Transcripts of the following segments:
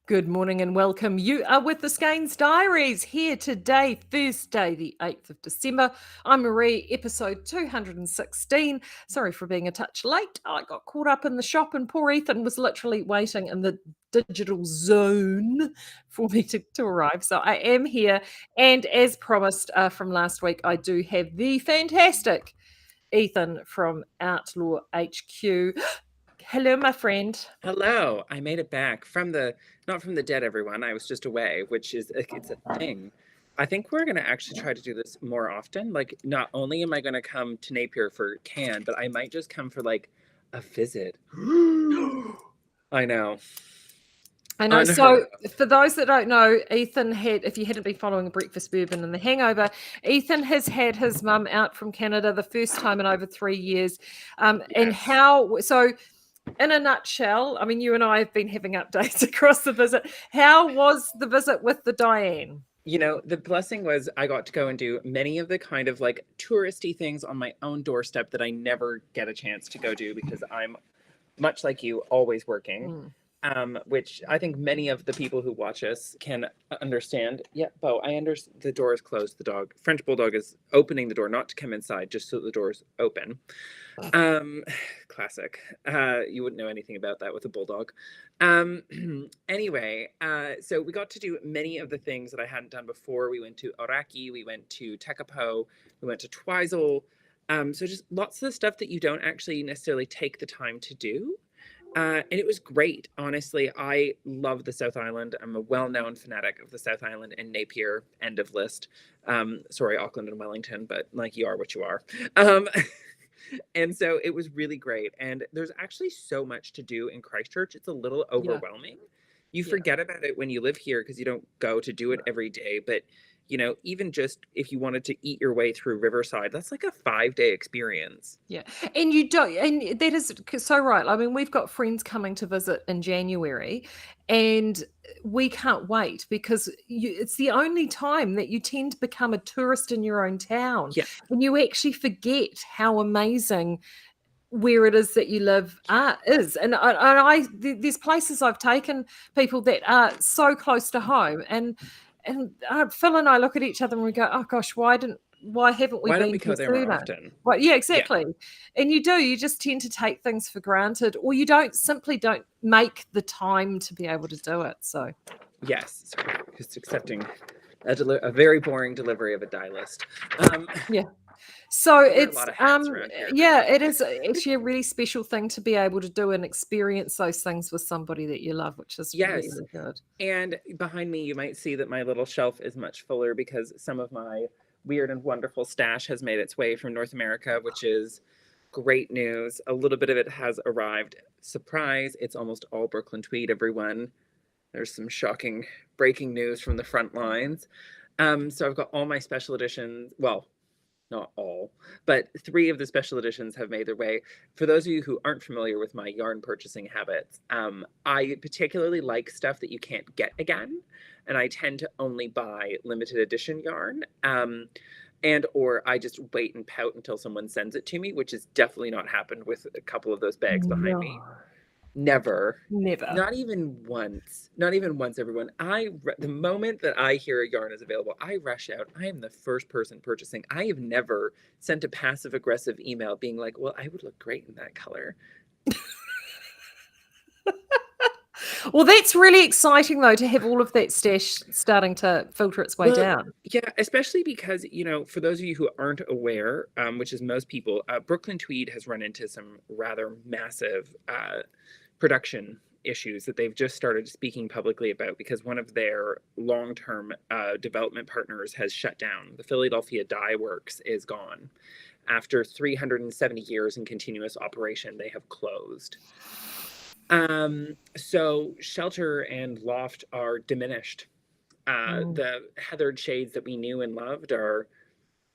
Good morning and welcome. You are with the Skeinz Diaries here today, Thursday, the 8th of December. I'm Marie, episode 216. Sorry for being a touch late. I got caught up in the shop and poor Ethan was literally waiting in the digital zone for me to arrive. So I am here. And as promised from last week, I do have the fantastic Ethan from Outlaw HQ. Hello, my friend. Hello, I made it back from not from the dead, everyone. I was just away, which is, it's a thing. I think we're going to actually try to do this more often. Like, not only am I going to come to Napier for Can, but I might just come for like a visit. I know. I know. Unheard So, of. for those that don't know, Ethan if you hadn't been following the Breakfast Bourbon and the Hangover, Ethan has had his mum out from Canada the first time in over 3 years. And Yes. so in a nutshell, I mean, you and I have been having updates across the visit. How was the visit with the Diane? You know, the blessing was I got to go and do many of the kind of like touristy things on my own doorstep that I never get a chance to go do because I'm much like you, always working. Which I think many of the people who watch us can understand. Yeah, Bo, I understand. The door is closed. The French bulldog, is opening the door, not to come inside, just so the door is open. Um, Classic. You wouldn't know anything about that with a bulldog. Anyway, so we got to do many of the things that I hadn't done before. We went to Oraki, we went to Tekapo, we went to Twizel. So just lots of the stuff that you don't actually necessarily take the time to do. And it was great. Honestly, I love the South Island. I'm a well-known fanatic of the South Island and Napier. End of list. Sorry, Auckland and Wellington, but like you are what you are. And so it was really great. And there's actually so much to do in Christchurch. It's a little overwhelming. You forget about it when you live here because you don't go to do it every day. But you know, even just if you wanted to eat your way through Riverside, that's like a 5-day experience. Yeah. And you don't, and that is so right. I mean, we've got friends coming to visit in January and we can't wait because it's the only time that you tend to become a tourist in your own town Yeah. and you actually forget how amazing where it is that you live is. And there's places I've taken people that are so close to home and Phil and I look at each other and we go, oh gosh, why haven't we Why don't been we here go there more sooner? often? Well, yeah, Yeah. exactly. And you just tend to take things for granted, or you don't make the time to be able to do it. So, Yes. Sorry. Just accepting a very boring delivery of a die list. yeah. So I wear a it's lot of hats around here. yeah, it is actually a really special thing to be able to do and experience those things with somebody that you love, which is really Yes. good. And behind me, you might see that my little shelf is much fuller because some of my weird and wonderful stash has made its way from North America, which is great news. A little bit of it has arrived. Surprise, it's almost all Brooklyn tweed, everyone. There's some shocking breaking news from the front lines. So I've got all my special editions. Well, not all, but 3 of the special editions have made their way. For those of you who aren't familiar with my yarn purchasing habits, I particularly like stuff that you can't get again, and I tend to only buy limited edition yarn. And or I just wait and pout until someone sends it to me, which has definitely not happened with a couple of those bags behind me. No, Never. never. Not even once. Not even once, everyone. The moment that I hear a yarn is available, I rush out. I am the first person purchasing. I have never sent a passive aggressive email being like, well, I would look great in that color. Well, that's really exciting though to have all of that stash starting to filter its way Well, down. yeah, especially because, you know, for those of you who aren't aware, which is most people, Brooklyn Tweed has run into some rather massive production issues that they've just started speaking publicly about because one of their long-term development partners has shut down. The Philadelphia Dye Works is gone. After 370 years in continuous operation, they have closed. So Shelter and Loft are diminished. The heathered shades that we knew and loved are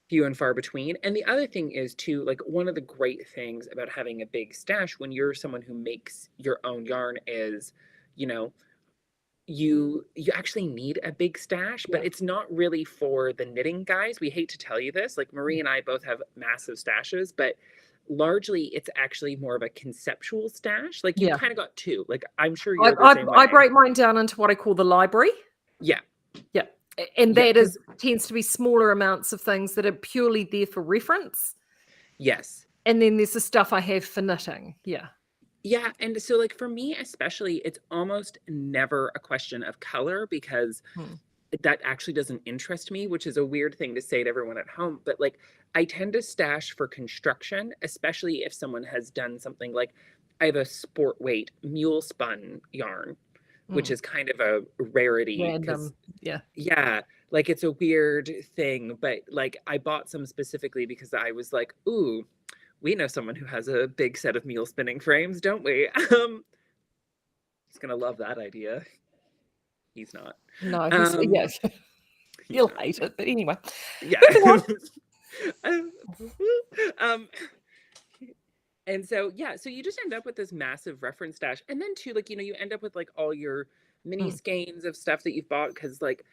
few and far between. And the other thing is too, like one of the great things about having a big stash when you're someone who makes your own yarn is, you know, you actually need a big stash, but it's not really for the knitting guys. We hate to tell you this. Like Marie and I both have massive stashes, but largely it's actually more of a conceptual stash. Like you've Yeah. kind of got two. Like I'm sure you're the same way. I break mine down into what I call the library. Yeah. Yeah. And Yeah, that tends to be smaller amounts of things that are purely there for reference. yes. And then there's the stuff I have for knitting. Yeah. Yeah, and so like for me especially, it's almost never a question of color because that actually doesn't interest me, which is a weird thing to say to everyone at home. But like I tend to stash for construction, especially if someone has done something like I have a sport weight mule spun yarn, which is kind of a rarity because Random. yeah, like it's a weird thing, but like I bought some specifically because I was like, ooh, we know someone who has a big set of mule spinning frames, don't we? He's gonna love that idea. He's not. No, He's he'll not. hate it. But anyway, Yeah. And so yeah, so you just end up with this massive reference stash, and then too, like you end up with like all your mini skeins of stuff that you've bought because like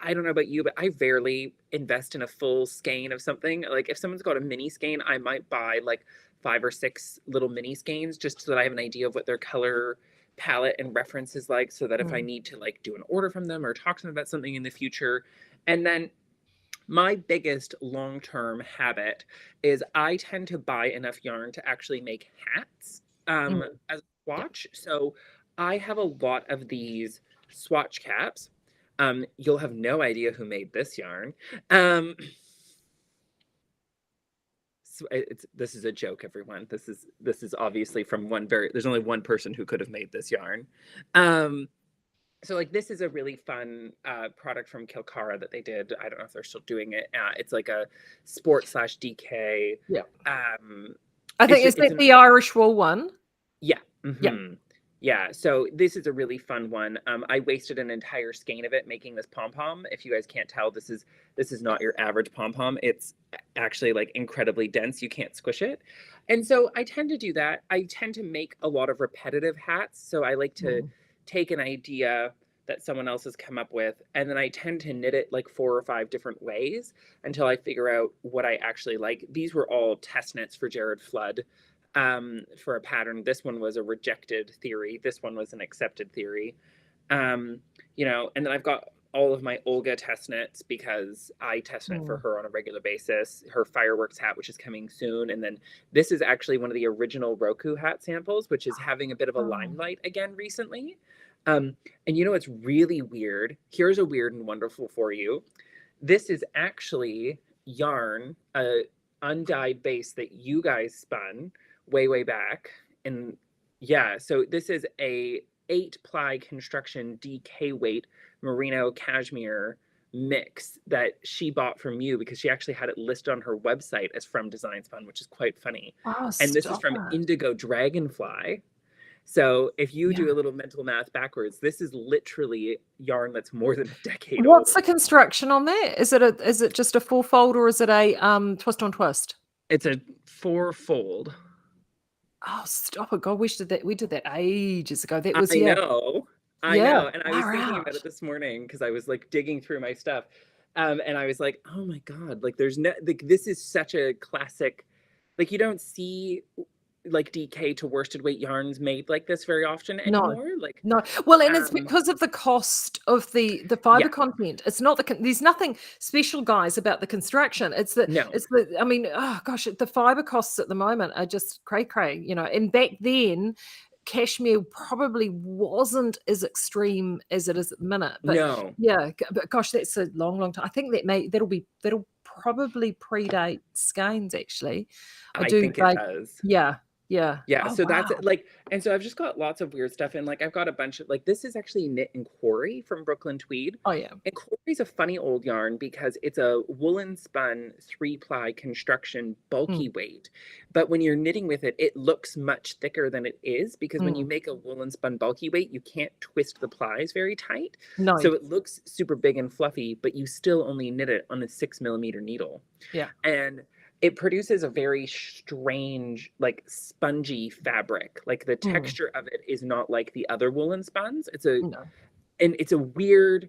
I don't know about you, but I rarely invest in a full skein of something. Like if someone's got a mini skein, I might buy like 5 or 6 little mini skeins just so that I have an idea of what their color palette and reference is like, so that if I need to like do an order from them or talk to them about something in the future. And then my biggest long-term habit is I tend to buy enough yarn to actually make hats as a swatch. So I have a lot of these swatch caps. You'll have no idea who made this yarn. So this is a joke, everyone. This is obviously from there's only one person who could have made this yarn. So like this is a really fun product from Kilcara that they did. I don't know if they're still doing it. It's like a sport/DK. Yeah. I think it's the Irish wool one. Yeah. Yeah. Yeah, so this is a really fun one. I wasted an entire skein of it making this pom-pom. If you guys can't tell, this is not your average pom-pom. It's actually like incredibly dense. You can't squish it. And so I tend to do that. I tend to make a lot of repetitive hats. So I like to take an idea that someone else has come up with, and then I tend to knit it like 4 or 5 different ways until I figure out what I actually like. These were all test knits for Jared Flood. For a pattern. This one was a rejected theory. This one was an accepted theory. And then I've got all of my Olga test knits because I test knit for her on a regular basis. Her fireworks hat, which is coming soon. And then this is actually one of the original Roku hat samples, which is having a bit of a limelight again recently. And it's really weird. Here's a weird and wonderful for you. This is actually yarn, undyed base that you guys spun way back. And yeah, so this is a 8-ply construction DK weight merino cashmere mix that she bought from you because she actually had it listed on her website as from Design Spun, which is quite funny. And this is from Indigo Dragonfly. So if you do a little mental math backwards, this is literally yarn that's more than a decade old. What's the construction on that? Is it just a 4-fold or is it a twist on twist? It's a 4-fold. Oh, stop it. God, we did that ages ago. That was I know. And I was thinking about it this morning because I was like digging through my stuff. And I was like, oh my God, like there's no, like this is such a classic, like you don't see like DK to worsted weight yarns made like this very often anymore. No. Well, and it's because of the cost of the fiber content. It's not there's nothing special, guys, about the construction. It's the I mean, oh gosh, the fiber costs at the moment are just cray. And back then cashmere probably wasn't as extreme as it is at the minute. But but gosh, that's a long time. I think that'll probably predate Skeinz actually. I think it does. Yeah. So that's it. Like, and so I've just got lots of weird stuff in. Like, I've got a bunch of like this is actually knit in Quarry from Brooklyn Tweed. Oh yeah. And Quarry's a funny old yarn because it's a woolen spun 3-ply construction bulky weight. But when you're knitting with it, it looks much thicker than it is because when you make a woolen spun bulky weight, you can't twist the plies very tight. No. So it looks super big and fluffy, but you still only knit it on a 6mm needle. Yeah. And it produces a very strange, like spongy fabric. Like the texture of it is not like the other woolen spuns. It's a weird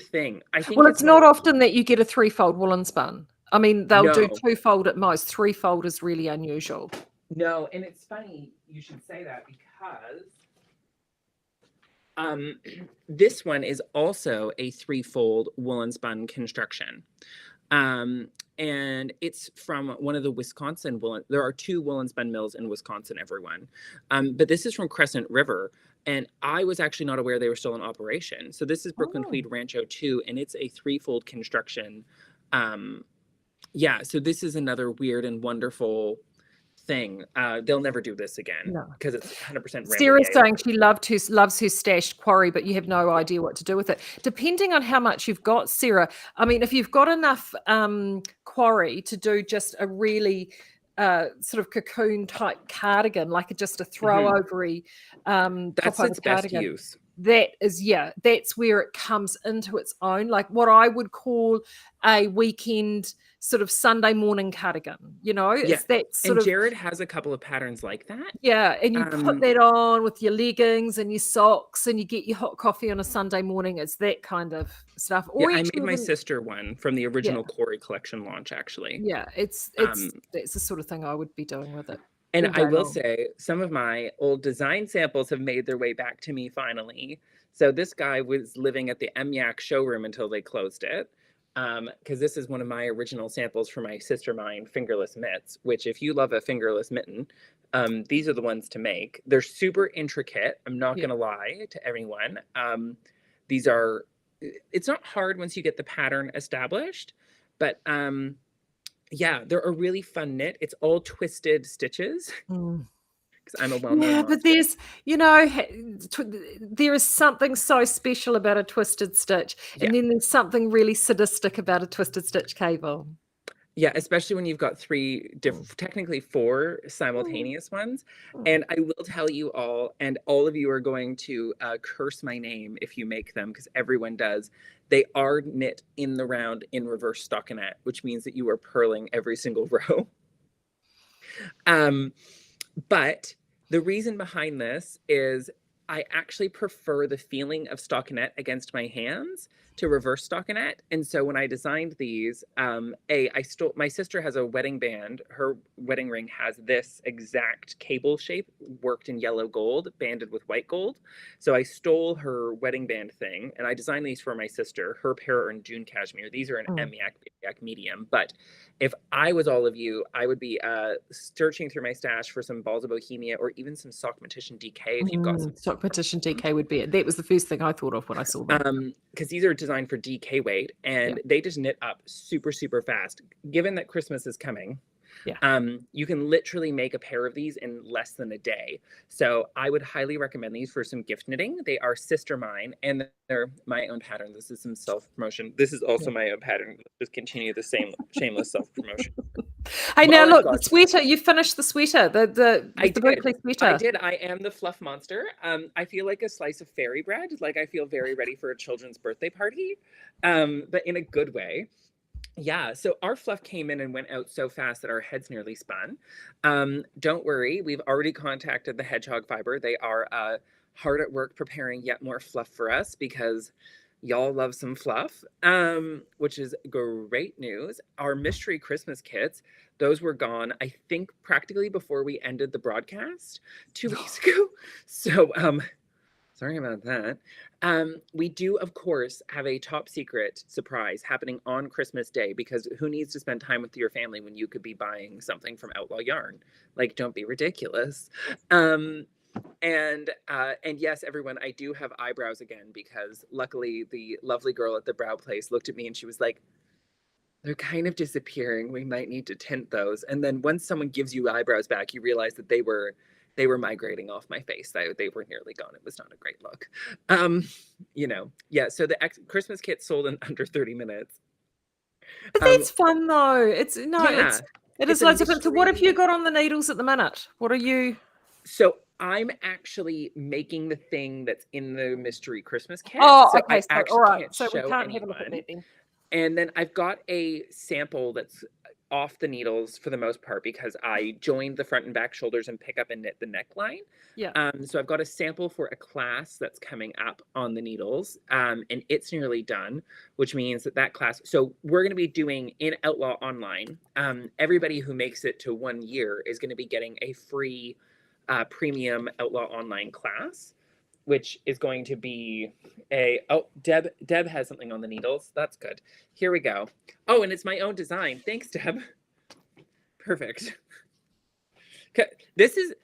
thing. I think it's not often that you get a 3-fold woolen spun. I mean, they'll do No, twofold at most. Threefold is really unusual. no, and it's funny you should say that because um, this one is also a threefold woolen spun construction. Um, and it's from one of the Wisconsin woolen. There are two woolen spun mills in Wisconsin, everyone. But this is from Crescent River. And I was actually not aware they were still in operation. So this is Brooklyn Oh. Tweed Rancho 2, and it's a threefold construction. Yeah, so this is another weird and wonderful thing. They'll never do this again No. because it's 100% Sarah's rambouillet. saying she loves her stashed quarry, but you have no idea what to do with it. Depending on how much you've got, Sarah, I mean, if you've got enough quarry to do just a really sort of cocoon type cardigan, like just a throw overy top That's over its best cardigan, use. that is, yeah, that's where it comes into its own, like what I would call a weekend sort of Sunday morning cardigan, Yeah, it's that sort and of, Jared has a couple of patterns like that. yeah, and you put Um, that on with your leggings and your socks and you get your hot coffee on a Sunday morning. It's that kind of stuff. yeah, Or I actually made my even, sister one from the yeah, original Corey collection launch, actually. yeah, it's Um, that's the sort of thing I would be doing with it and all I day will long. say, some of my old design samples have made their way back to me finally. So this guy was living at the MYAC showroom until they closed it. Because this is one of my original samples for my sister mine fingerless mitts, which if you love a fingerless mitten, these are the ones to make. They're super intricate. I'm not Yeah. gonna lie to everyone. These are, it's not hard once you get the pattern established, but yeah, they're a really fun knit. It's all twisted stitches Mm. because I'm a well-known Yeah, but monster. there's, there is something so special about a twisted stitch, Yeah. and then there's something really sadistic about a twisted stitch cable. Yeah, especially when you've got technically four Mm. simultaneous ones. Mm. And I will tell you all, and all of you are going to curse my name if you make them, because everyone does. They are knit in the round in reverse stockinette, which means that you are purling every single row. But the reason behind this is I actually prefer the feeling of stockinette against my hands to reverse stockinette. And so when I designed these, I stole, my sister has a wedding band. Her wedding ring has this exact cable shape worked in yellow gold, banded with white gold. So I stole her wedding band thing and I designed these for my sister. Her pair are in June cashmere. These are an emiac medium. But if I was all of you, I would be searching through my stash for some Balls of Bohemia or even some Sock Petition DK if you've got some. Sock Petition DK would be it. That was the first thing I thought of when I saw them. Because these are designed for DK weight and they just knit up super, super fast. Given that Christmas is coming, you can literally make a pair of these in less than a day. So I would highly recommend these for some gift knitting. They are sister mine and they're my own pattern. This is some self-promotion. This is also my own pattern. Just continue the same shameless self-promotion. Hey, now look, the sweater, you finished the sweater, the Berkeley sweater. I did. I am the fluff monster. I feel like a slice of fairy bread. Like I feel very ready for a children's birthday party, but in a good way. Yeah, so our fluff came in and went out so fast that our heads nearly spun. Don't worry, we've already contacted the Hedgehog Fiber. They are hard at work preparing yet more fluff for us because y'all love some fluff, which is great news. Our mystery Christmas kits, those were gone, I think, practically before we ended the broadcast 2 weeks ago. So, sorry about that. We do, of course, have a top secret surprise happening on Christmas Day because who needs to spend time with your family when you could be buying something from Outlaw Yarn? Like, don't be ridiculous. And yes, everyone, I do have eyebrows again because luckily the lovely girl at the brow place looked at me and she was like, they're kind of disappearing. We might need to tint those. And then once someone gives you eyebrows back, you realize that they were migrating off my face. They were nearly gone. It was not a great look. Yeah. So the Christmas kit sold in under 30 minutes. But that's fun though. It is loads of fun. So what have you got on the needles at the minute? What are you? So I'm actually making the thing that's in the mystery Christmas kit. Oh, so okay. I All right. can't So we show can't anyone. have a look at that then. And then I've got a sample that's off the needles for the most part because I joined the front and back shoulders and pick up and knit the neckline. Yeah. So I've got a sample for a class that's coming up on the needles, and it's nearly done, which means that class. So we're going to be doing in Outlaw Online. Everybody who makes it to 1 year is going to be getting a free premium Outlaw Online class, which is going to be Deb has something on the needles. That's good. Here we go. Oh, and it's my own design. Thanks, Deb. Perfect. This is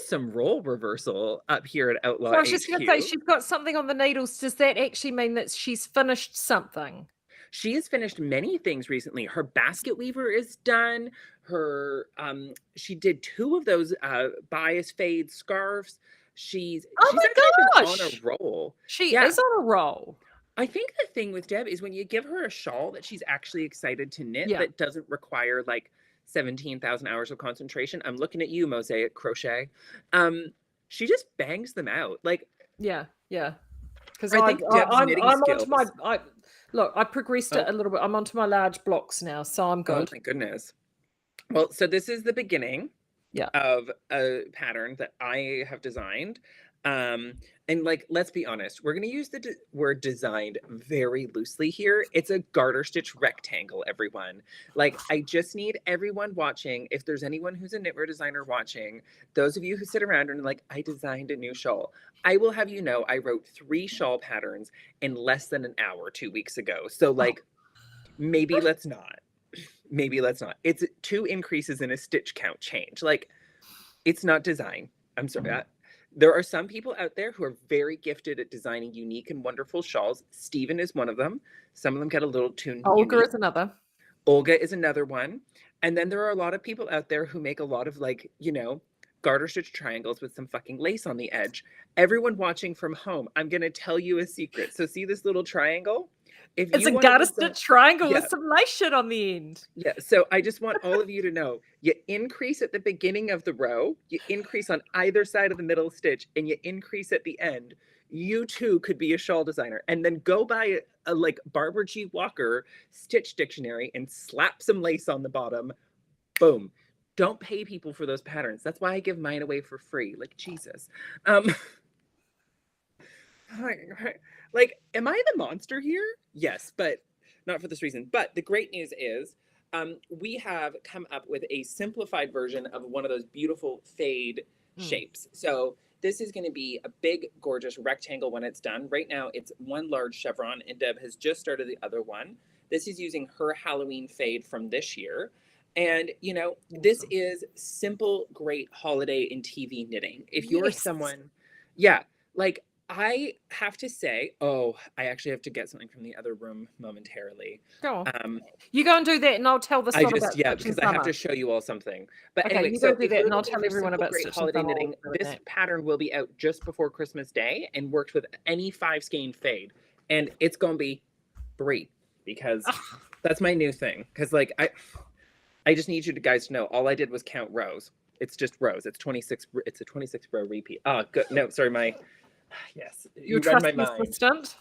some role reversal up here at Outlaw So I was just going to say, HQ. she's got something on the needles. Does that actually mean that she's finished something? She has finished many things recently. Her basket weaver is done. Her she did 2 of those bias fade scarves. She's Oh my actually been on gosh! a roll. She is on a roll. I think the thing with Deb is when you give her a shawl that she's actually excited to knit Yeah. that doesn't require like 17,000 hours of concentration. I'm looking at you, Mosaic Crochet. She just bangs them out. Like, Yeah. Because I think Deb's knitting I'm skills. onto my. Look, I progressed it a little bit. I'm onto my large blocks now, so I'm good. Oh my goodness. Well, so this is the beginning Yeah. of a pattern that I have designed. And like, let's be honest, we're going to use the word designed very loosely here. It's a garter stitch rectangle, everyone. Like, I just need everyone watching. If there's anyone who's a knitwear designer watching, those of you who sit around and are like, I designed a new shawl. I will have you know, I wrote 3 shawl patterns in less than an hour 2 weeks ago. So like, maybe let's not. Maybe let's not. It's 2 increases in a stitch count change. Like, it's not design. I'm sorry. There are some people out there who are very gifted at designing unique and wonderful shawls. Stephen is one of them. Some of them get a little too Olga unique. is another. Olga is another one. And then there are a lot of people out there who make a lot of like, you know, garter stitch triangles with some fucking lace on the edge. Everyone watching from home, I'm going to tell you a secret. So see this little triangle? It's a garter stitch triangle with some lace shit on the end. Yeah, so I just want all of you to know, you increase at the beginning of the row, you increase on either side of the middle stitch, and you increase at the end. You too could be a shawl designer. And then go buy a like Barbara G. Walker stitch dictionary and slap some lace on the bottom. Boom. Don't pay people for those patterns. That's why I give mine away for free. Like, Jesus. Like, am I the monster here? Yes, but not for this reason. But the great news is we have come up with a simplified version of one of those beautiful fade shapes. So this is going to be a big, gorgeous rectangle when it's done. Right now, it's one large chevron, and Deb has just started the other one. This is using her Halloween fade from this year. And, you know, this is simple, great holiday and TV knitting. If you're someone, like, I have to say, I actually have to get something from the other room momentarily. Go on. You go and do that, and I'll tell this one about because I have to show you all something. But okay, anyway, you so go do that, and I'll tell everyone about great holiday knitting. This pattern will be out just before Christmas Day and works with any 5 skein fade, and it's gonna be free because that's my new thing. Because like I just need you guys to know, all I did was count rows. It's just rows. It's 26. It's a 26 row repeat. Good. No, sorry, yes, your trusty assistant.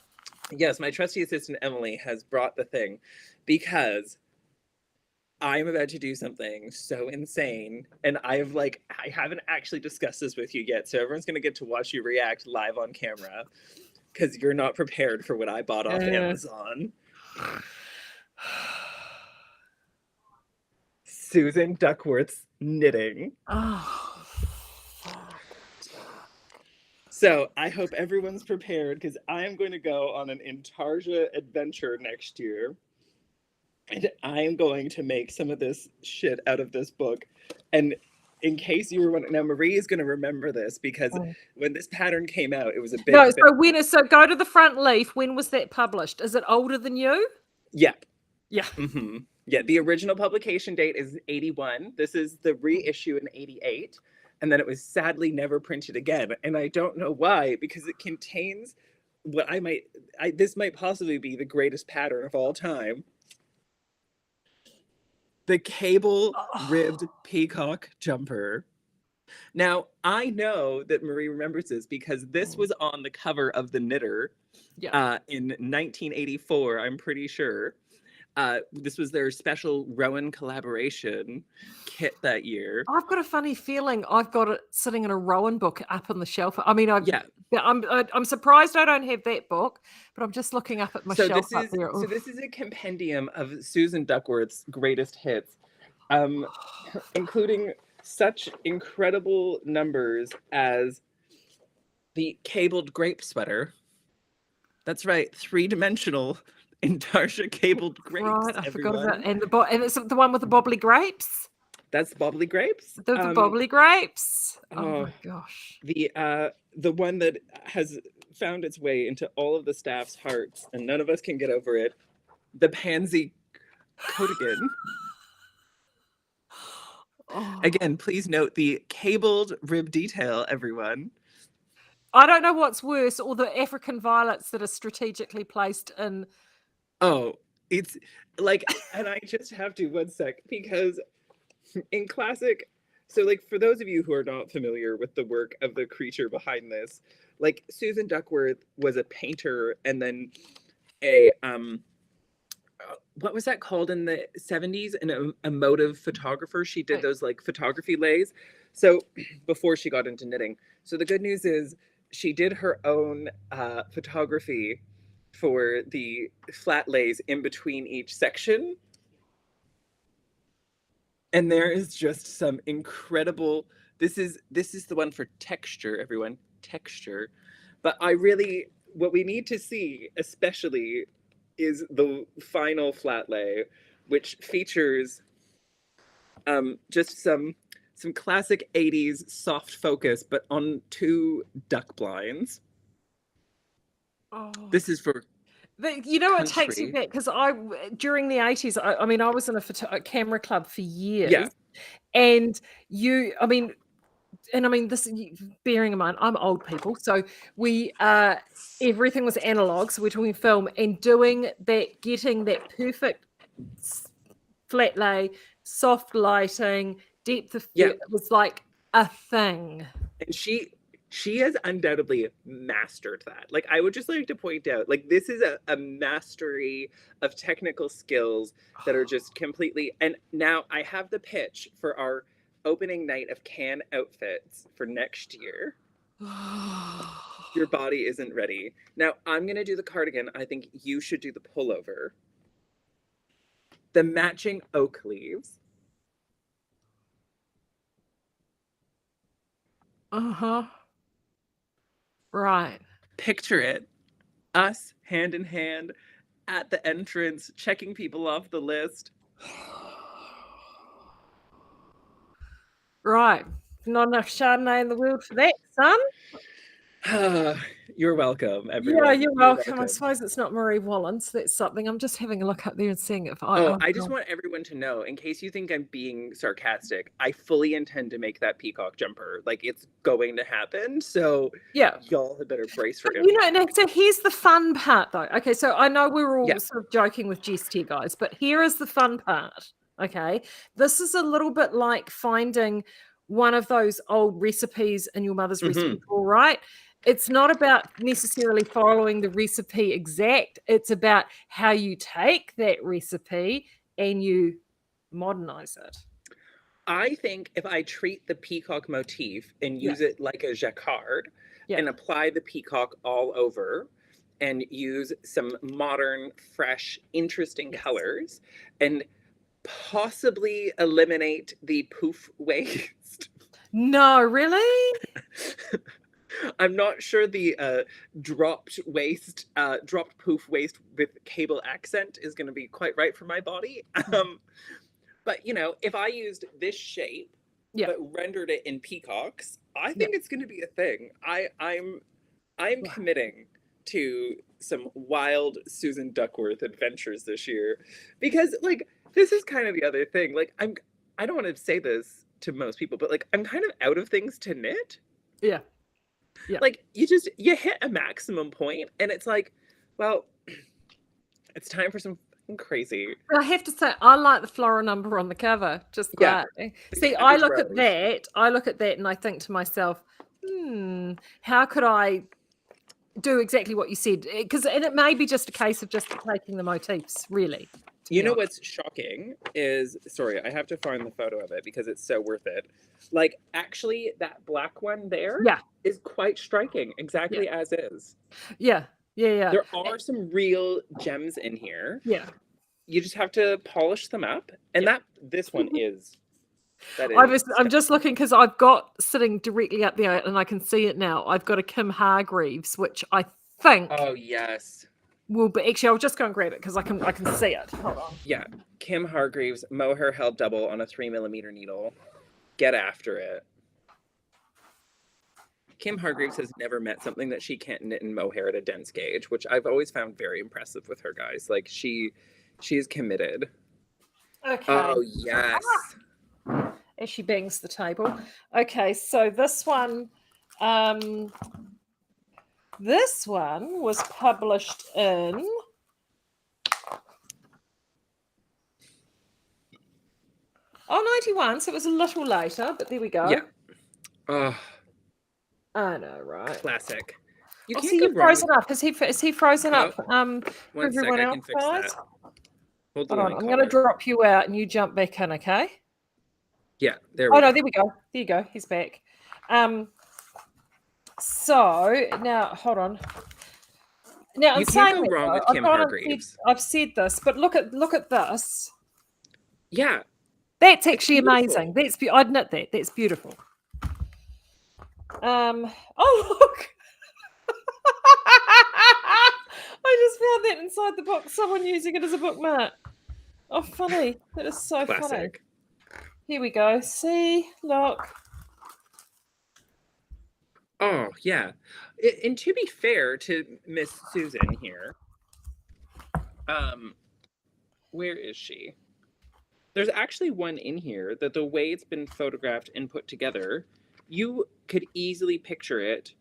Yes, my trusty assistant Emily has brought the thing because I'm about to do something so insane, and I haven't actually discussed this with you yet, so everyone's gonna get to watch you react live on camera because you're not prepared for what I bought off Amazon. Susan Duckworth's knitting. So I hope everyone's prepared because I am going to go on an Intarsia adventure next year. And I am going to make some of this shit out of this book. And in case you were wondering, now Marie is going to remember this because when this pattern came out, it was a big... So go to the front leaf. When was that published? Is it older than you? Yeah. Yeah. Mm-hmm. Yeah, the original publication date is 81. This is the reissue in 88. And then it was sadly never printed again. And I don't know why, because it contains what this might possibly be the greatest pattern of all time. The cable ribbed peacock jumper. Now, I know that Marie remembers this because this was on the cover of The Knitter in 1984, I'm pretty sure. This was their special Rowan collaboration kit that year. I've got a funny feeling I've got it sitting in a Rowan book up on the shelf. I mean, Yeah. I'm surprised I don't have that book, but I'm just looking up at my shelf up there. So this is a compendium of Susan Duckworth's greatest hits, including such incredible numbers as the cabled grape sweater. That's right, 3-dimensional Intarsia cabled grapes. Right, I forgot everyone. about and it's the one with the bobbly grapes. That's bobbly grapes. The bobbly grapes. Oh my oh, gosh. The one that has found its way into all of the staff's hearts, and none of us can get over it. The pansy coatigan. Oh. Again, please note the cabled rib detail, everyone. I don't know what's worse, or the African violets that are strategically placed in. Oh, it's like, and I just have to 1 sec, because in classic, so like for those of you who are not familiar with the work of the creature behind this, like Susan Duckworth was a painter and then a what was that called in the 70s? An emotive photographer. She did those like photography lays. So before she got into knitting. So the good news is she did her own photography for the flat lays in between each section. And there is just some incredible, this is the one for texture, everyone, texture. But what we need to see especially is the final flat lay, which features just some classic 80s soft focus, but on 2 duck blinds. Oh. This is for you know, it takes me back because during the 80s, I mean, I was in a camera club for years. Yeah. And this, bearing in mind, I'm old people, so we everything was analog, so we're talking film, and getting that perfect flat lay, soft lighting, depth of field, it was like a thing. And she has undoubtedly mastered that. Like, I would just like to point out, like, this is a mastery of technical skills that are just completely, and now I have the pitch for our opening night of Cannes outfits for next year. Your body isn't ready. Now, I'm going to do the cardigan. I think you should do the pullover. The matching oak leaves. Uh-huh. Right. Picture it. Us, hand in hand, at the entrance, checking people off the list. Right. Not enough Chardonnay in the world for that, son. You're welcome, everyone. Yeah, you're welcome. I suppose it's not Marie Wallens. That's something. I'm just having a look up there and seeing if I just want everyone to know, in case you think I'm being sarcastic, I fully intend to make that peacock jumper. Like, it's going to happen. So yeah, y'all had better brace for it. You know, so here's the fun part, though. Okay, so I know we were all sort of joking with jest here, guys, but here is the fun part. Okay, this is a little bit like finding one of those old recipes in your mother's recipe drawer, right? It's not about necessarily following the recipe exact. It's about how you take that recipe and you modernize it. I think if I treat the peacock motif and use it like a jacquard and apply the peacock all over and use some modern, fresh, interesting colors and possibly eliminate the poof waist. No, really? I'm not sure the dropped poof waist with cable accent is going to be quite right for my body. But, you know, if I used this shape, but rendered it in peacocks, I think it's going to be a thing. I'm committing to some wild Susan Duckworth adventures this year because, like, this is kind of the other thing. Like, I don't want to say this to most people, but, like, I'm kind of out of things to knit. Yeah. Like, you hit a maximum point and it's like, well, it's time for some crazy. I have to say, I like the floral number on the cover. Just see, I look at that and I think to myself, how could I do exactly what you said? And it may be just a case of just taking the motifs, really. to You be know honest. what's shocking is, sorry, I have to find the photo of it because it's so worth it. Like, actually, that black one there Yeah, is quite striking, yeah, exactly as is. yeah, yeah. There are some real gems in here. Yeah, You just have to polish them up. And yeah. this one is, that I is was, I'm stunning. just looking because I've got sitting directly up there and I can see it now. I've got a Kim Hargreaves, which I think Oh, yes. will be actually I'll just go and grab it because I can see it. Hold on. Yeah. Kim Hargreaves, mohair held double on a 3mm needle. Get after it. Kim Hargreaves has never met something that she can't knit and mohair at a dense gauge, which I've always found very impressive with her, guys. Like, she's committed. Okay. Oh, yes. As she bangs the table. Okay, so this one was published in 91, so it was a little later, but there we go. Yeah. Oh, I know, right? classic. You Oh, can't see, go you're wrong frozen with... up. Is he frozen Oh, up for one sec, everyone I else, can fix guys? that. Hold the Hold on, line, I'm going to caller. drop you out and you jump back in, okay? Yeah, there Oh, we no, go. there we go. There you go. He's back. So, now, hold on. Now, You in can't saying go that, wrong though, with I've Kim gone and said, Hargreaves. I've said this, but look at this. Yeah, That's it's actually beautiful. amazing. I'd knit that. That's beautiful. Oh, look. I just found that inside the book. Someone using it as a bookmark. Oh, funny. That is so funny. Classic. Here we go. See, look. Oh, yeah. And to be fair to Miss Susan here, where is she? There's actually one in here that the way it's been photographed and put together, you could easily picture it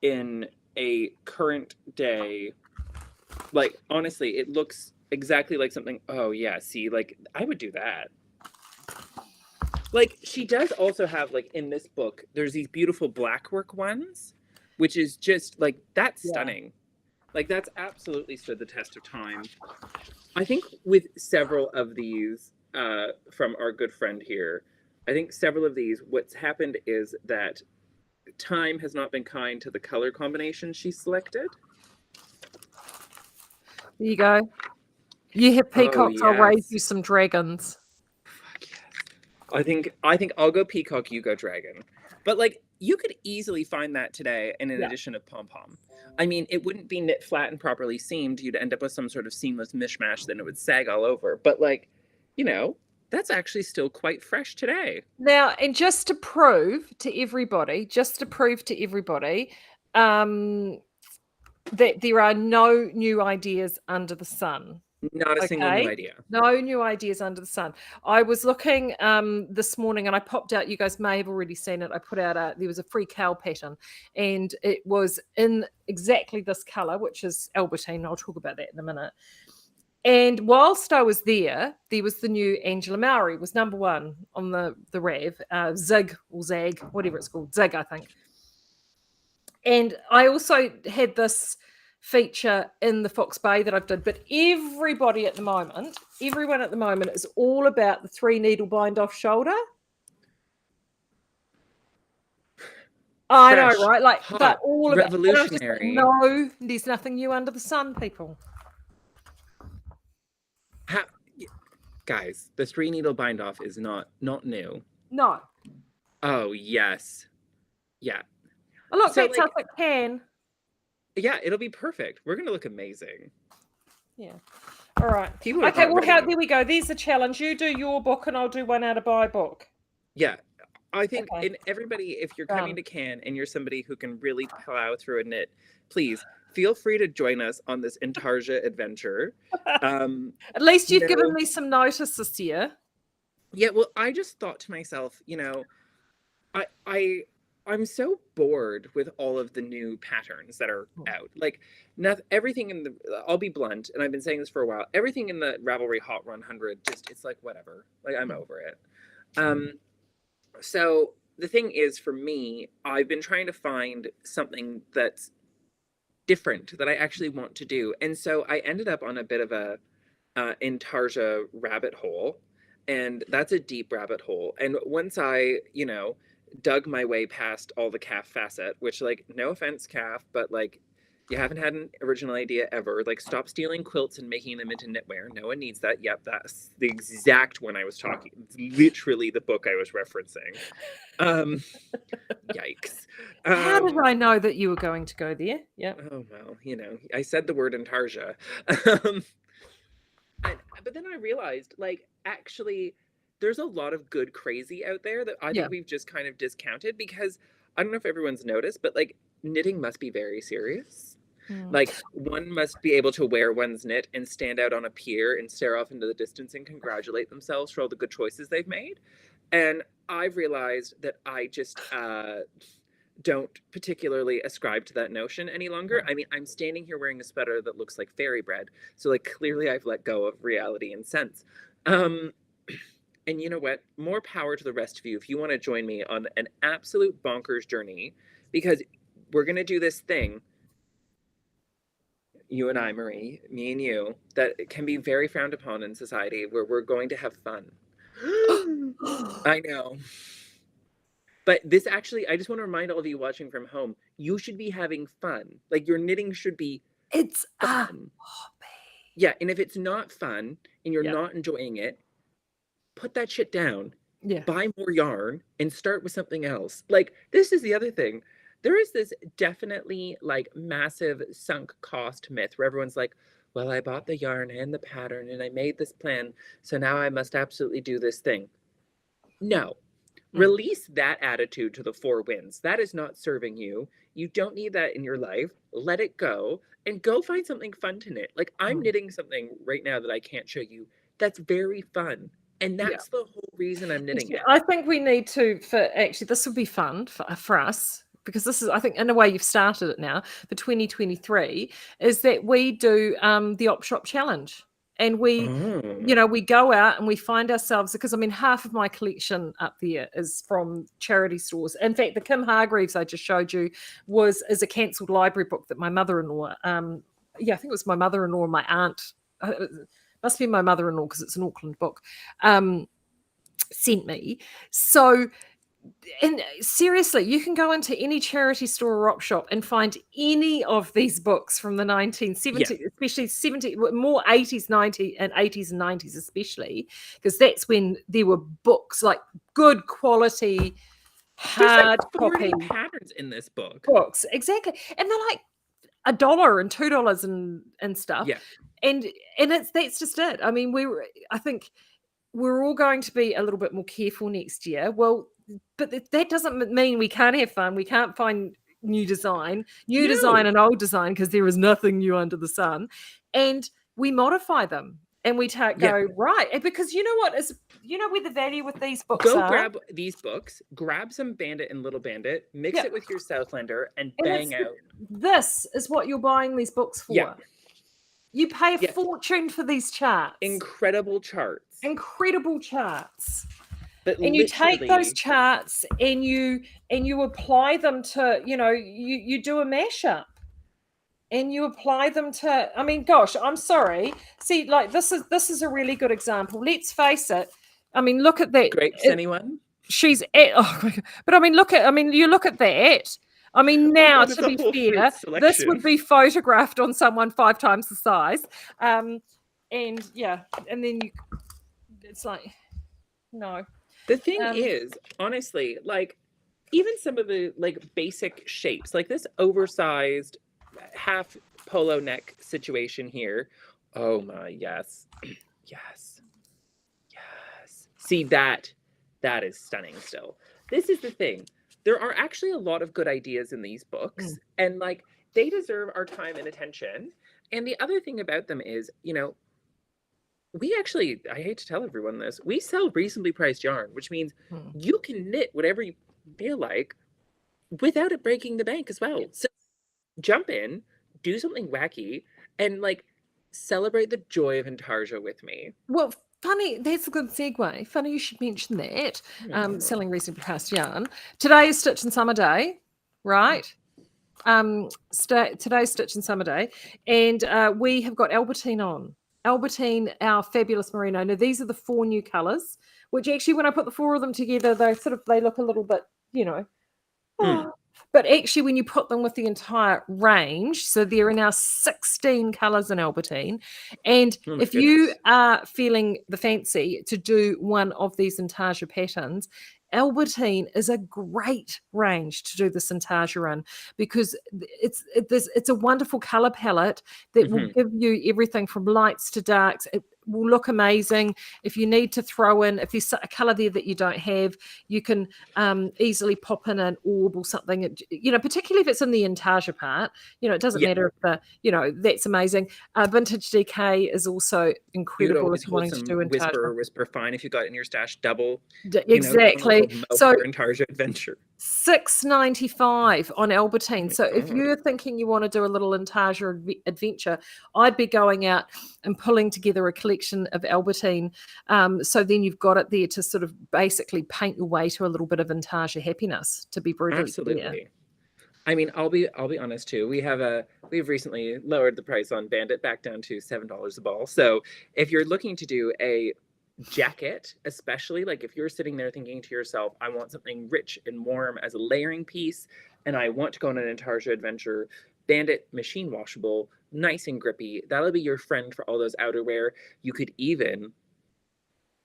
in a current day. Like, honestly, it looks exactly like something. Oh, yeah, see, like, I would do that. Like, she does also have, like, in this book, there's these beautiful blackwork ones, which is just, like, that's Yeah. stunning. Like, that's absolutely stood the test of time. I think with several of these from our good friend here, I think several of these, what's happened is that time has not been kind to the color combination she selected. There you go. You have peacocks. Oh, I'll raise yes. you some dragons. Fuck yes. I think I'll go peacock, you go dragon. But like, you could easily find that today in an edition of Pom Pom. I mean, it wouldn't be knit flat and properly seamed. You'd end up with some sort of seamless mishmash, then it would sag all over. But like, you know, that's actually still quite fresh today. Now, and just to prove to everybody, that there are no new ideas under the sun. Not a single new Okay. idea. No new ideas under the sun. I was looking this morning and I popped out, you guys may have already seen it. I put out there was a free cowl pattern and it was in exactly this color, which is Albertine. I'll talk about that in a minute. And whilst I was there was the new Angela Mowry, was number one on the Rev, Zig or Zag, whatever it's called, Zig, I think. And I also had this feature in the Fox Bay that I've done, but everyone at the moment is all about the 3 needle bind off shoulder. I know, right? Like, hot, but all about revolutionary. No, there's nothing new under the sun, people. Guys, the 3 needle bind off is not new. No. Oh yes, yeah. Oh, look, So, that's like, how it can. Yeah, it'll be perfect. We're gonna look amazing. Yeah. All right. People are Okay, not well, ready. there we go. There's the challenge. You do your book and I'll do one out of my book. Yeah. I think Okay. in everybody, if you're coming to Cannes and you're somebody who can really plow through a knit, please feel free to join us on this Intarsia adventure. At least you've given me some notice this year. Yeah, well, I just thought to myself, you know, I'm so bored with all of the new patterns that are out. Like, everything in the, I'll be blunt, and I've been saying this for a while, everything in the Ravelry Hot 100, just, it's like, whatever. Like, I'm over it. So the thing is, for me, I've been trying to find something that's different that I actually want to do. And so I ended up on a bit of a intarsia rabbit hole, and that's a deep rabbit hole. And once I, dug my way past all the calf facet, which, like, no offense, calf, but like, you haven't had an original idea ever. Like, stop stealing quilts and making them into knitwear. No one needs that. Yep, that's the exact one I was talking. Literally the book I was referencing. Yikes. How did I know that you were going to go there? Yeah. Oh, well, I said the word intarsia. But then I realized, like, actually, there's a lot of good crazy out there that I think we've just kind of discounted, because I don't know if everyone's noticed, but like, knitting must be very serious. Like, one must be able to wear one's knit and stand out on a pier and stare off into the distance and congratulate themselves for all the good choices they've made. And I've realized that I just don't particularly ascribe to that notion any longer. I mean, I'm standing here wearing a sweater that looks like fairy bread. So, like, clearly I've let go of reality and sense. And you know what? More power to the rest of you if you want to join me on an absolute bonkers journey, because we're going to do this thing, you and I, Marie, me and you, that can be very frowned upon in society, where we're going to have fun. I know. But this actually, I just want to remind all of you watching from home, you should be having fun. Like, your knitting should be It's a fun. hobby. Yeah, and if it's not fun and you're not enjoying it, put that shit down. Yeah. Buy more yarn and start with something else. Like, this is the other thing. There is this definitely, like, massive sunk cost myth where everyone's like, well, I bought the yarn and the pattern and I made this plan, so now I must absolutely do this thing. No. Release that attitude to the four winds. That is not serving you. You don't need that in your life. Let it go and go find something fun to knit. Like, I'm knitting something right now that I can't show you that's very fun. And that's the whole reason I'm knitting it. I think we need to, actually, this would be fun for us, because this is, I think, in a way, you've started it now for 2023, is that we do the Op Shop Challenge. And we, we go out and we find ourselves, because I mean, half of my collection up there is from charity stores. In fact, the Kim Hargreaves I just showed you is a cancelled library book that my mother-in-law, I think it was my mother-in-law and my aunt, must be my mother-in-law because it's an Auckland book, sent me. So, and seriously, you can go into any charity store or op shop and find any of these books from the 1970s, especially 70s, more 80s, 90s, and 80s and 90s especially, because that's when there were books, like good quality, hard copy patterns in this book. Books, exactly. And they're like $1 and $2 and stuff. Yeah. And that's just it. I mean, I think we're all going to be a little bit more careful next year. Well, but that doesn't mean we can't have fun. We can't find new design and old design, because there is nothing new under the sun. And we modify them and we go, right. And because you know what is, where the value with these books are? Grab these books, grab some Bandit and Little Bandit, mix it with your Southlander, and bang out. This is what you're buying these books for. Yeah. You pay a fortune for these charts. Incredible charts. And you take those charts and you apply them to, you do a mashup and you apply them to, I mean, gosh, I'm sorry. See, like, this is a really good example. Let's face it. I mean, look at that. Grapes, anyone? She's but I mean, you look at that. I mean, now, to be fair, this would be photographed on someone 5 times the size. And then it's like, no. The thing is, honestly, like, even some of the, like, basic shapes, like this oversized half polo neck situation here. Oh my, yes. Yes. See, that is stunning still. This is the thing. There are actually a lot of good ideas in these books, and, like, they deserve our time and attention. And the other thing about them is, we actually, I hate to tell everyone this, we sell reasonably priced yarn, which means you can knit whatever you feel like without it breaking the bank as well. So jump in, do something wacky, and, like, celebrate the joy of intarsia with me. Well, funny, that's a good segue. Funny you should mention that. Selling reasonably priced yarn. Today is Stitchin Summer Day, right? Today's Stitchin Summer Day, and we have got Albertine on. Albertine, our fabulous merino. Now, these are the 4 new colours, which actually, when I put the 4 of them together, they look a little bit, Mm. but actually, when you put them with the entire range, so there are now 16 colours in Albertine. And Oh my if you goodness. are feeling the fancy to do one of these intarsia patterns, Albertine is a great range to do this intarsia in, because it's a wonderful colour palette that will Hmm. give you everything from lights to darks. It will look amazing. If you need to throw in, if there's a colour there that you don't have, you can easily pop in an orb or something, particularly if it's in the intarsia part. It doesn't Yeah, matter if that's amazing. Vintage DK is also you could incredible if always you're hold wanting to some do Whisper intarsia. or Whisper Fine if you got it in your stash double, doing a Exactly. little So mohair intarsia adventure. $6.95 on Oh Albertine. my So if God. you're thinking you want to do a little intarsia adventure, I'd be going out and pulling together a collection of Albertine. So then you've got it there to sort of basically paint your way to a little bit of intarsia happiness, to be brutally fair. Absolutely. I mean, I'll be honest too. We've recently lowered the price on Bandit back down to $7 a ball. So if you're looking to do a jacket, especially like if you're sitting there thinking to yourself, I want something rich and warm as a layering piece, and I want to go on an intarsia adventure, Bandit machine washable, nice and grippy. That'll be your friend for all those outerwear. You could even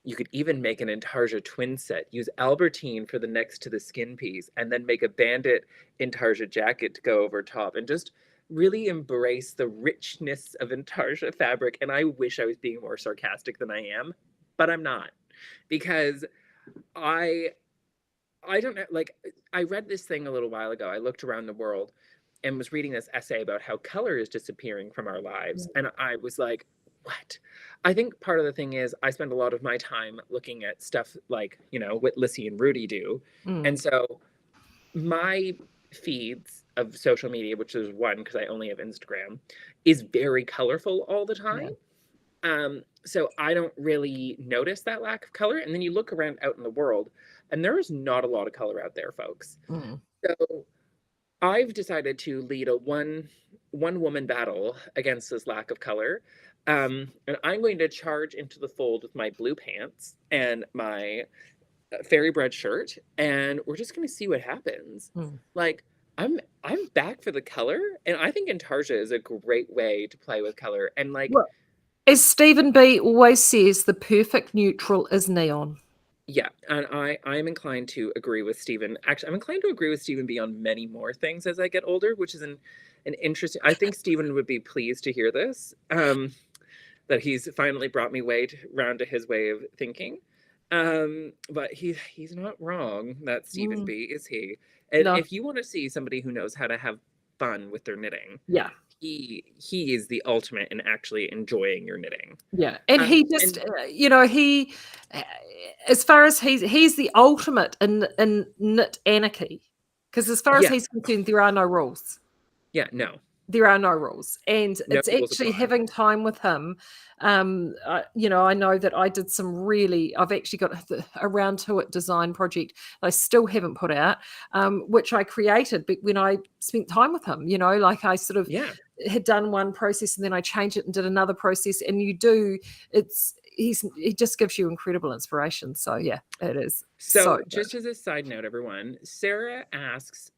you could even make an intarsia twin set. Use Albertine for the next to the skin piece, and then make a Bandit intarsia jacket to go over top, and just really embrace the richness of intarsia fabric. And I wish I was being more sarcastic than I am, but I'm not, because I I don't know. Like, I read this thing a little while ago. I looked around the world and was reading this essay about how color is disappearing from our lives. And I was like, what? I think part of the thing is I spend a lot of my time looking at stuff like, what Lissy and Rudy do. Mm, And so my feeds of social media, which is one because I only have Instagram, is very colorful all the time. yeah. So I don't really notice that lack of color. And then you look around out in the world, and there is not a lot of color out there, folks. Mm. So I've decided to lead a one woman battle against this lack of color. And I'm going to charge into the fold with my blue pants and my fairy bread shirt, and we're just going to see what happens. Mm. Like, I'm back for the color, and I think Intarsia is a great way to play with color. And like, Well, as Stephen B always says, the perfect neutral is neon. yeah, and I'm inclined to agree with Stephen. Actually, I'm inclined to agree with Stephen B on many more things as I get older, which is an interesting. I think Stephen would be pleased to hear this. That he's finally brought me round to his way of thinking. But he's not wrong. That Stephen Mm. B, is he? And No, if you want to see somebody who knows how to have fun with their knitting, yeah. he is the ultimate in actually enjoying your knitting. Yeah, and he just, And he, uh, as far as he's the ultimate in knit anarchy, because as far as yeah, he's concerned, there are no rules. yeah, no, There are no rules, and no it's rules actually apply. having time with him. I know that I did some really. I've actually got around to it design project I still haven't put out, which I created when I spent time with him. Like I sort of Yeah. had done one process and then I changed it and did another process. And he just gives you incredible inspiration. So yeah, it is so So, good. just as a side note, everyone, Sarah asks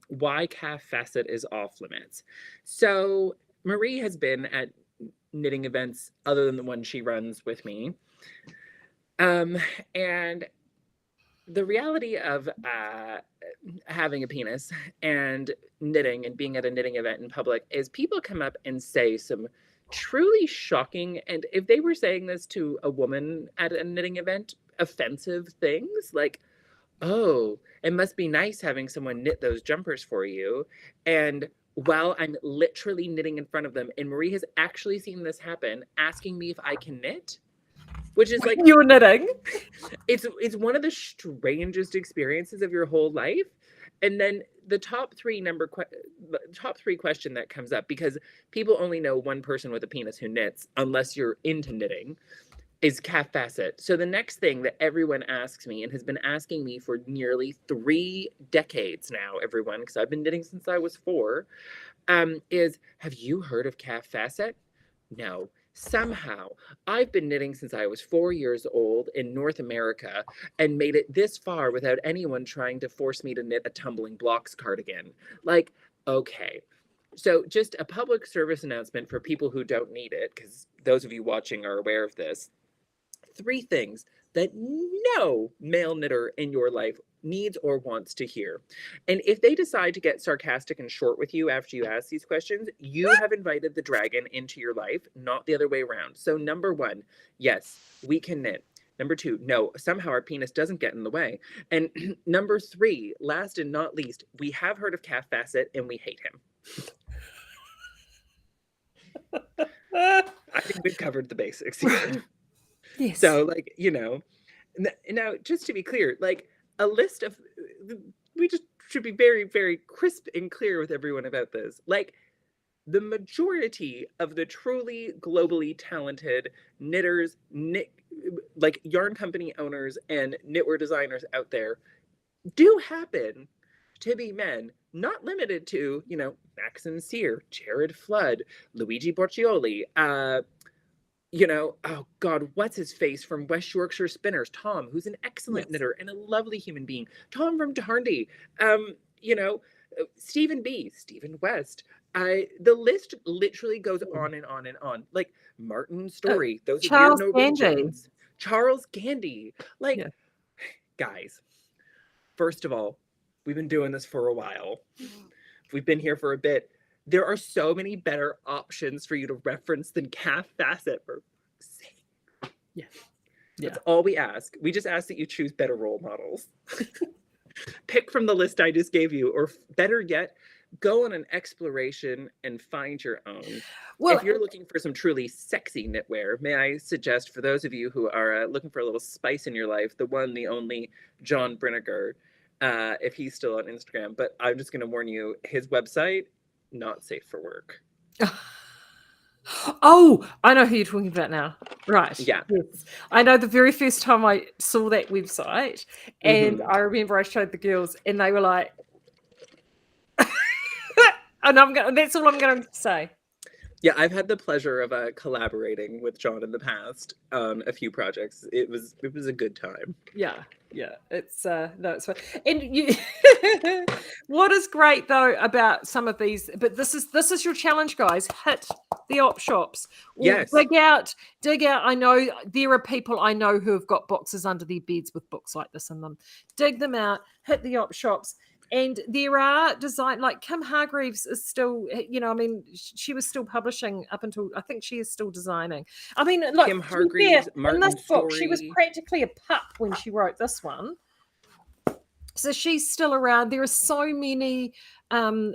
why calf facet is off limits. So, Marie has been at knitting events other than the one she runs with me. Um, and the reality of having a penis and knitting and being at a knitting event in public is people come up and say some truly shocking, and if they were saying this to a woman at a knitting event, offensive things like, oh, it must be nice having someone knit those jumpers for you. And while I'm literally knitting in front of them, and Marie has actually seen this happen, asking me if I can knit, which is like, You're knitting. it's one of the strangest experiences of your whole life. And then the top three question that comes up, because people only know one person with a penis who knits unless you're into knitting, is calf facet. So the next thing that everyone asks me, and has been asking me for nearly 3 decades now, everyone, because I've been knitting since I was 4, is, have you heard of calf facet? No. Somehow, I've been knitting since I was 4 years old in North America and made it this far without anyone trying to force me to knit a tumbling blocks cardigan. Like, okay. So, just a public service announcement for people who don't need it, because those of you watching are aware of this. 3 things that no male knitter in your life needs or wants to hear. And if they decide to get sarcastic and short with you after you ask these questions, you have invited the dragon into your life, not the other way around. So, number 1, yes, we can knit. Number 2, no, somehow our penis doesn't get in the way. And number 3, last and not least, we have heard of Calf Bassett and we hate him. I think we've covered the basics here. Yes. So, like, now just to be clear, like a list of, we just should be very, very crisp and clear with everyone about this. Like, the majority of the truly globally talented knitters, like yarn company owners and knitwear designers out there do happen to be men, not limited to, Maxim Sear, Jared Flood, Luigi Borcioli, oh God, what's his face from West Yorkshire Spinners? Tom, who's an excellent knitter and a lovely human being. Tom from Tarndy. Stephen B, Stephen West. The list literally goes on and on and on. Like Martin Story, those Charles weird Gandy. Charles Gandy. Like, guys, first of all, we've been doing this for a while. We've been here for a bit. There are so many better options for you to reference than Calf Bassett, for sake. Yeah. That's all we ask. We just ask that you choose better role models. Pick from the list I just gave you, or better yet, go on an exploration and find your own. Well, if you're looking for some truly sexy knitwear, may I suggest for those of you who are looking for a little spice in your life, the one, the only John Brinegar, if he's still on Instagram. But I'm just going to warn you, his website, not safe for work. Oh, I know who you're talking about now. Right. Yeah. Yes. I know the very first time I saw that website, and I remember I showed the girls and they were like, and that's all I'm going to say. Yeah, I've had the pleasure of collaborating with John in the past on a few projects. It was a good time. Yeah, it's no, it's fun. And you, what is great though about some of these, but this is your challenge, guys. Hit the op shops. Yes. Dig out. I know there are people I know who have got boxes under their beds with books like this in them. Dig them out. Hit the op shops. And there are design, like Kim Hargreaves is still, she was still publishing up until, I think she is still designing. I mean, look, Kim Hargreaves, in this book, she was practically a pup when she wrote this one. So she's still around. There are so many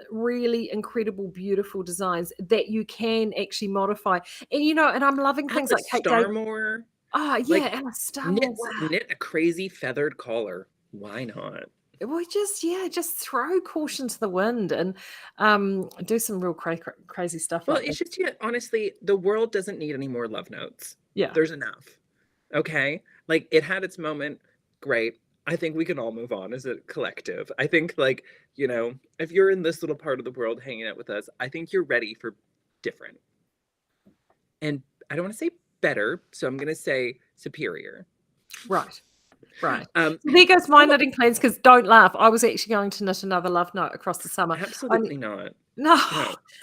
really incredible, beautiful designs that you can actually modify. And, and I'm loving things like Kate Starmore. Oh, yeah, Alice Starmore. Knit a crazy feathered collar. Why not? Well, just throw caution to the wind and do some real crazy stuff. Well, it's just, honestly, the world doesn't need any more love notes. Yeah. There's enough. Okay? Like, it had its moment. Great. I think we can all move on as a collective. I think, like, if you're in this little part of the world hanging out with us, I think you're ready for different. And I don't want to say better, so I'm going to say superior. Right. So there goes my knitting plans, because don't laugh. I was actually going to knit another love note across the summer. Absolutely not. No,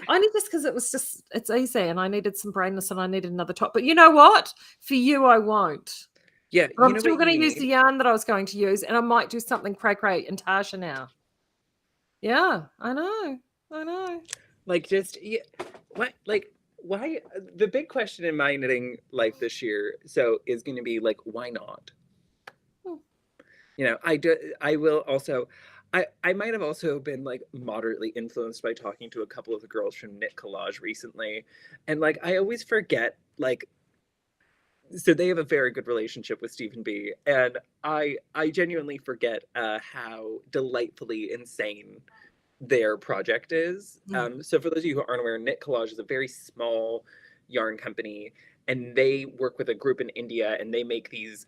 only just because it's easy and I needed some brainness and I needed another top. But you know what? For you, I won't. Yeah. But I'm still going to use the yarn that I was going to use, and I might do something cray and Tasha now. Yeah, I know. Like, just, what, like, why? The big question in my knitting life this year, is going to be, like, why not? I will also, I might have also been like moderately influenced by talking to a couple of the girls from Knit Collage recently. And like, I always forget, like, so they have a very good relationship with Stephen B. And I genuinely forget how delightfully insane their project is. So for those of you who aren't aware, Knit Collage is a very small yarn company, and they work with a group in India, and they make these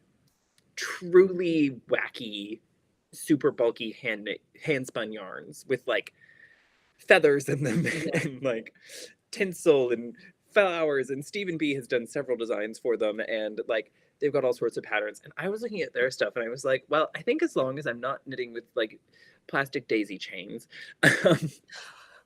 truly wacky, super bulky hand spun yarns with like feathers in them and like tinsel and flowers, and Stephen B has done several designs for them, and like they've got all sorts of patterns. And I was looking at their stuff and I was like, well, I think as long as I'm not knitting with like plastic daisy chains.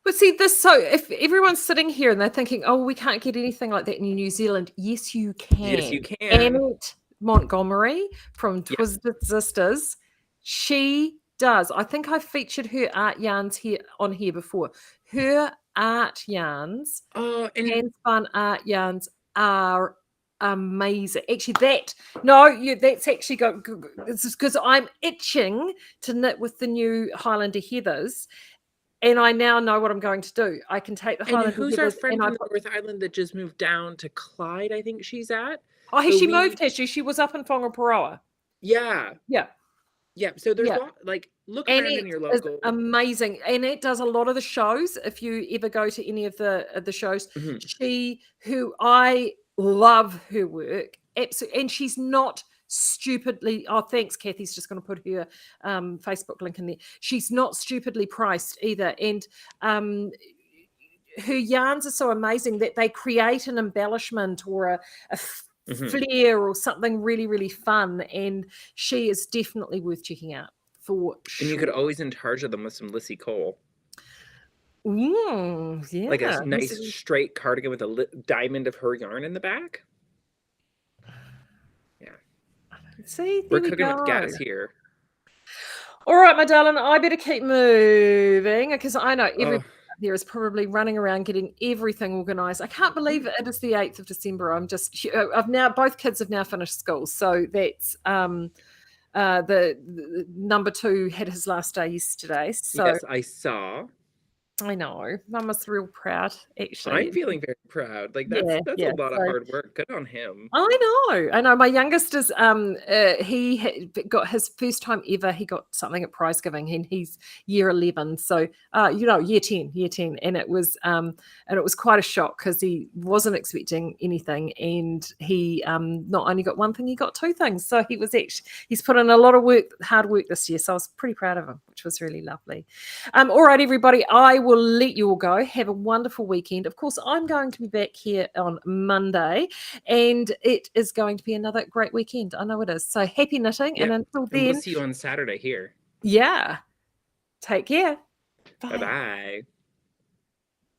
But see, so if everyone's sitting here and they're thinking, oh, we can't get anything like that in New Zealand, yes, you can. Yes, you can. Annette Montgomery from Yeah. Twisted Sisters, she does. I think I featured her art yarns on here before. Her art yarns, Oh, and hand-spun art yarns are amazing. Actually, that's actually got. This is because I'm itching to knit with the new Highlander Heathers. And I now know what I'm going to do. I can take the Highlander who's our Heathers friend and from the North Island that just moved down to Clyde, I think she's at? Oh, has she moved, has she? She was up in Whangaparoa. Yeah. Yeah. Yeah. So there's Yeah. like look And around it in your is local. amazing. And it does a lot of the shows. If you ever go to any of the shows, who I love her work. Absolutely. And she's not stupidly, oh, thanks, Kathy's just going to put her Facebook link in there. She's not stupidly priced either. And her yarns are so amazing that they create an embellishment or a flair or something really, really fun. And she is definitely worth checking out for sure. And you could always intercharge them with some Lissy Cole. Yeah. Like a nice straight cardigan with a diamond of her yarn in the back. Yeah. See, we're cooking with gas here. All right, my darling, I better keep moving because I know everybody there is probably running around getting everything organized. I can't believe it is the 8th of December. Both kids have now finished school. So that's the number 2 had his last day yesterday. So yes, I saw. I know. Mum was real proud, actually. I'm feeling very proud. Like that's a lot of hard work. Good on him. I know. My youngest is he got his first time ever. He got something at prize giving, and he's year 11. So year 10, and it was quite a shock because he wasn't expecting anything, and he not only got one thing, he got 2 things. So he's put in a lot of hard work this year. So I was pretty proud of him, which was really lovely. All right, everybody, I will let you all go. Have a wonderful weekend. Of course, I'm going to be back here on Monday, and it is going to be another great weekend. I know it is. So happy knitting, and until then, we'll see you on Saturday here. Yeah. Take care. Bye-bye.